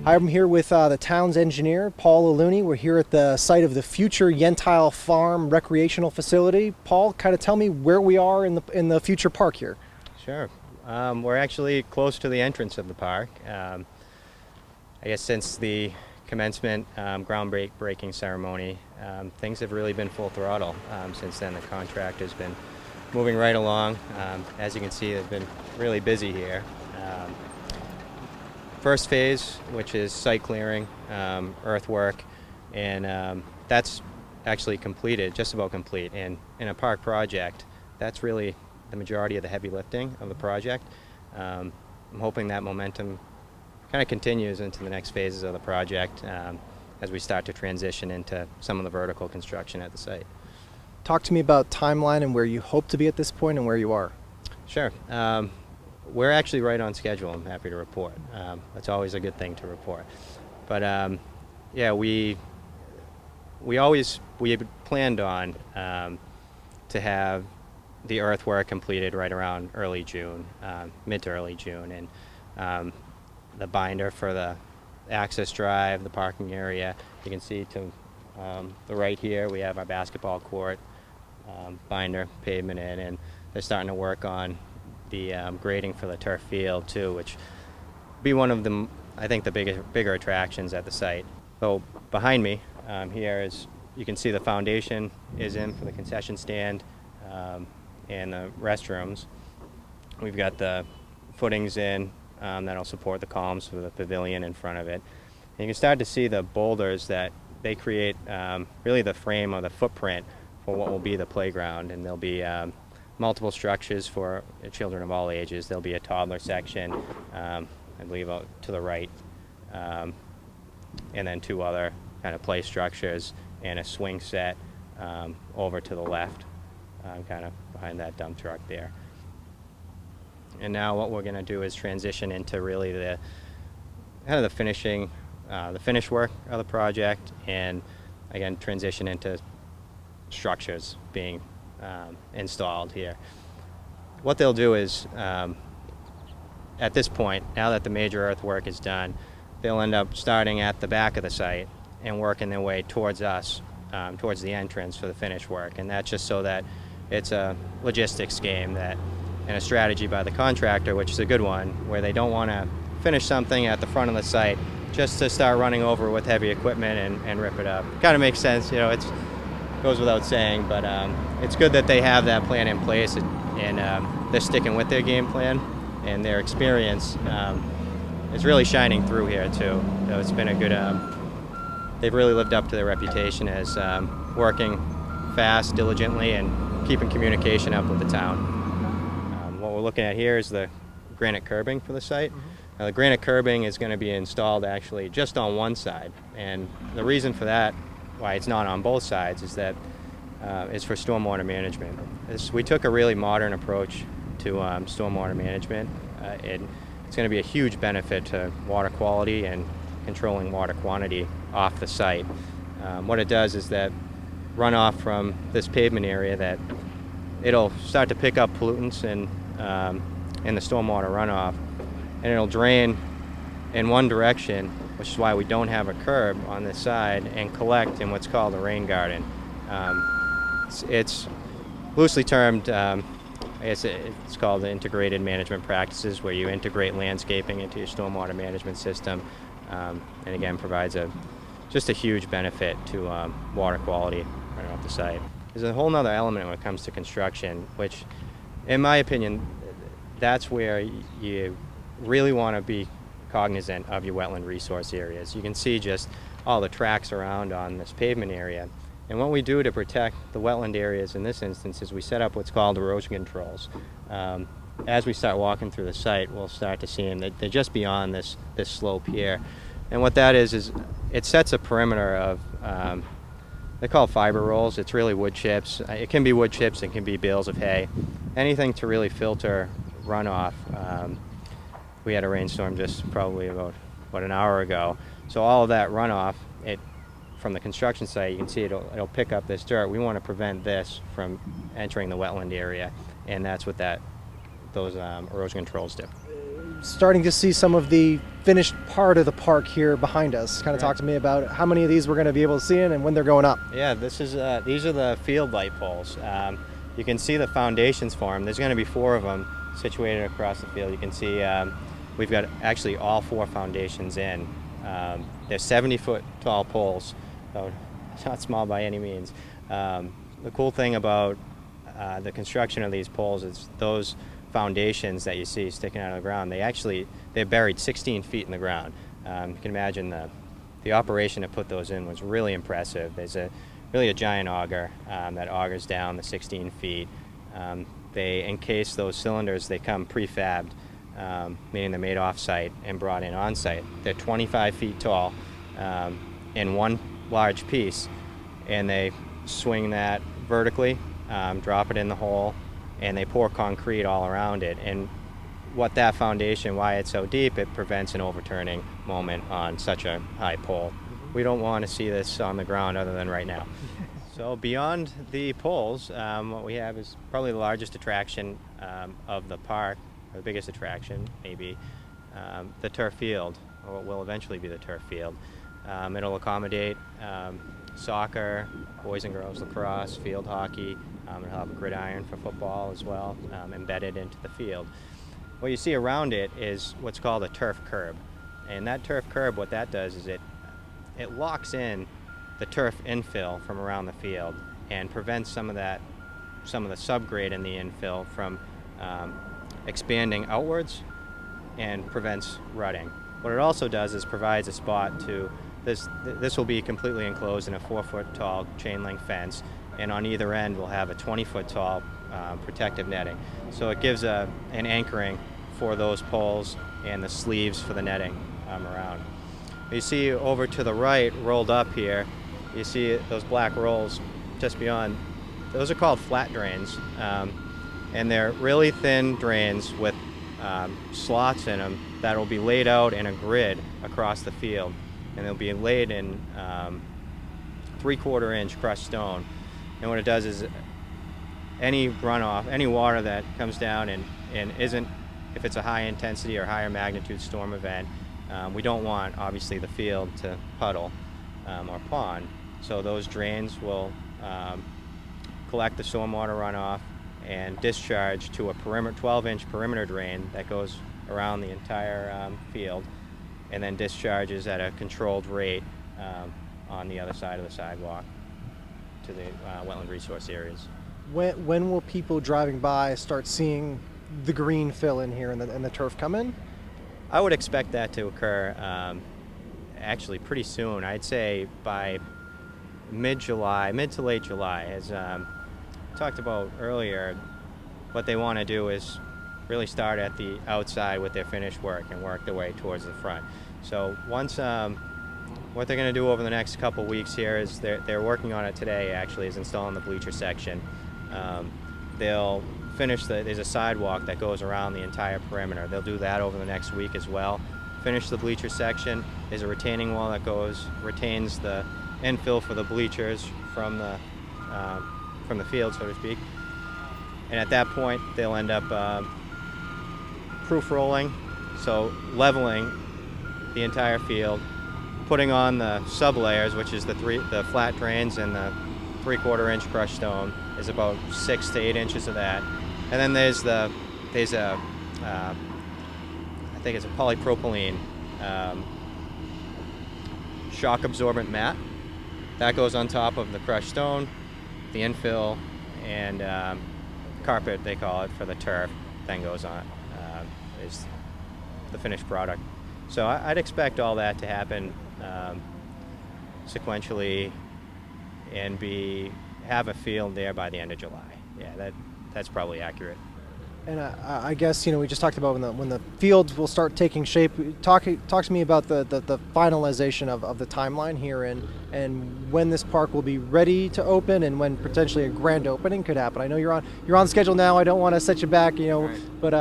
I'm here with the town's engineer, Paul Aluni. We're here at the site of the future Yentile Farm Recreational Facility. Paul, kind of tell me where we are in the future park here. Sure. We're actually close to the entrance of the park. I guess since the commencement groundbreaking ceremony, things have really been full throttle. Since then, the contract has been moving right along. As you can see, they've been really busy here. First phase, which is site clearing, earthwork, and that's actually completed, just about complete. And in a park project, that's really the majority of the heavy lifting of the project. I'm hoping that momentum kind of continues into the next phases of the project as we start to transition into some of the vertical construction at the site. Talk to me about timeline and where you hope to be at this point and where you are. Sure. We're actually right on schedule, I'm happy to report. That's always a good thing to report. But yeah, we planned on to have the earthwork completed right around early June, mid to early June, and the binder for the access drive, the parking area. You can see to the right here, we have our basketball court, binder, pavement in, and they're starting to work on the grading for the turf field too, which will be one of the, I think, the bigger attractions at the site. So behind me here is, you can see the foundation is in for the concession stand and the restrooms. We've got the footings in that'll support the columns for the pavilion in front of it. And you can start to see the boulders that they create really the frame or the footprint for what will be the playground, and there'll be multiple structures for children of all ages. There'll be a toddler section, I believe out to the right, and then two other kind of play structures and a swing set over to the left, kind of behind that dump truck there. And now what we're going to do is transition into really the kind of the finishing, the finish work of the project, and again transition into structures being installed here. What they'll do is, at this point, now that the major earthwork is done, they'll end up starting at the back of the site and working their way towards us, towards the entrance for the finish work. And that's just so that it's a logistics game and a strategy by the contractor, which is a good one, where they don't want to finish something at the front of the site just to start running over with heavy equipment and rip it up. Kind of makes sense, you know, it goes without saying, but it's good that they have that plan in place, and they're sticking with their game plan, and their experience is really shining through here too. So it's been a good, they've really lived up to their reputation as working fast, diligently, and keeping communication up with the town. What we're looking at here is the granite curbing for the site. Now, the granite curbing is going to be installed actually just on one side, and the reason for that, why it's not on both sides, is that is for stormwater management. We took a really modern approach to stormwater management. It's going to be a huge benefit to water quality and controlling water quantity off the site. What it does is that runoff from this pavement area, that it'll start to pick up pollutants in the stormwater runoff, and it'll drain in one direction, which is why we don't have a curb on this side, and collect in what's called a rain garden. It's loosely termed, I guess it's called the integrated management practices, where you integrate landscaping into your stormwater management system, and again provides just a huge benefit to water quality right off the site. There's a whole other element when it comes to construction, which, in my opinion, that's where you really want to be cognizant of your wetland resource areas. You can see just all the tracks around on this pavement area. And what we do to protect the wetland areas in this instance is we set up what's called erosion controls. As we start walking through the site, we'll start to see them. They're just beyond this slope here. And what that is it sets a perimeter of, they're called fiber rolls. It's really wood chips. It can be wood chips, it can be bales of hay. Anything to really filter runoff. We had a rainstorm just probably about an hour ago. So all of that runoff, from the construction site, you can see it'll pick up this dirt. We want to prevent this from entering the wetland area, and that's what those erosion controls do. starting to see some of the finished part of the park here behind us. Kind of Right. talk to me about how many of these we're going to be able to see in and when they're going up. Yeah, these are the field light poles. You can see the foundations for them. There's going to be 4 of them situated across the field. You can see we've got actually all 4 foundations in. They're 70-foot tall poles, so not small by any means. The cool thing about the construction of these poles is those foundations that you see sticking out of the ground, they're buried 16 feet in the ground. You can imagine the operation to put those in was really impressive. There's really a giant auger that augers down the 16 feet. They encase those cylinders. They come prefabbed, meaning they're made off-site and brought in on-site. They're 25 feet tall in one large piece, and they swing that vertically, drop it in the hole, and they pour concrete all around it. And what that foundation, why it's so deep, it prevents an overturning moment on such a high pole. We don't want to see this on the ground other than right now. So beyond the poles, what we have is probably the largest attraction of the park, or the biggest attraction, maybe, the turf field, or what will eventually be the turf field. It'll accommodate soccer, boys and girls lacrosse, field hockey. It'll have a gridiron for football as well, embedded into the field. What you see around it is what's called a turf curb. And that turf curb, what that does is it locks in the turf infill from around the field and prevents some of the subgrade in the infill from expanding outwards and prevents rutting. What it also does is provides a spot to this will be completely enclosed in a 4-foot tall chain link fence, and on either end we'll have a 20-foot tall protective netting. So it gives an anchoring for those poles and the sleeves for the netting around. You see over to the right, rolled up here, you see those black rolls just beyond. Those are called flat drains, and they're really thin drains with slots in them that will be laid out in a grid across the field, and they'll be laid in 3/4 inch crushed stone. And what it does is any runoff, any water that comes down and isn't, if it's a high intensity or higher magnitude storm event, we don't want obviously the field to puddle or pond. So those drains will collect the stormwater runoff and discharge to a 12-inch perimeter drain that goes around the entire field, and then discharges at a controlled rate on the other side of the sidewalk to the wetland resource areas. When will people driving by start seeing the green fill in here and the turf come in? I would expect that to occur actually pretty soon. I'd say by mid-July, mid to late July. As talked about earlier, what they want to do is really start at the outside with their finished work and work their way towards the front. So once, what they're going to do over the next couple weeks here is they're working on it today actually, is installing the bleacher section. They'll finish there's a sidewalk that goes around the entire perimeter. They'll do that over the next week as well. Finish the bleacher section. There's a retaining wall that retains the infill for the bleachers from the field, so to speak. And at that point, they'll end up proof rolling, so leveling the entire field, putting on the sub-layers, which is the flat drains and the 3/4 inch crushed stone, is about 6 to 8 inches of that. And then there's a I think it's a polypropylene shock absorbent mat that goes on top of the crushed stone, the infill, and carpet, they call it, for the turf, then goes on, is the finished product. So I'd expect all that to happen sequentially and have a field there by the end of July. Yeah, that's probably accurate. And I guess, we just talked about when the fields will start taking shape. Talk to me about the finalization of the timeline here and when this park will be ready to open and when potentially a grand opening could happen. I know you're on schedule now. I don't want to set you back, Right. but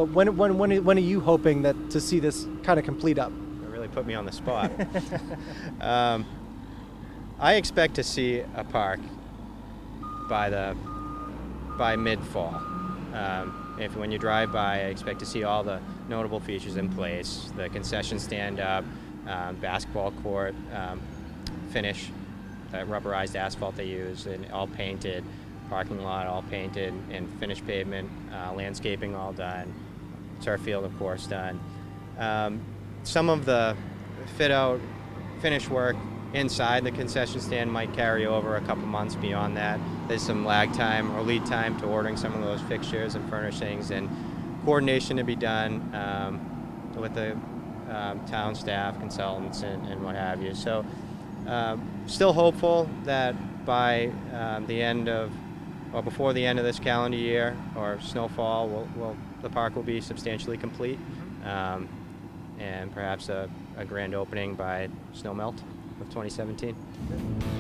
when are you hoping to see this kind of complete up? It really put me on the spot. I expect to see a park by mid-fall. When you drive by, I expect to see all the notable features in place: the concession stand up, basketball court finish, that rubberized asphalt they use, and all painted, parking lot all painted and finished pavement, landscaping all done, turf field of course done. Some of the fit out finish work inside the concession stand might carry over a couple months beyond that. There's some lag time or lead time to ordering some of those fixtures and furnishings, and coordination to be done with the town staff, consultants, and what have you. So still hopeful that by the end of, or before the end of this calendar year or snowfall, the park will be substantially complete, and perhaps a grand opening by snow melt of 2017.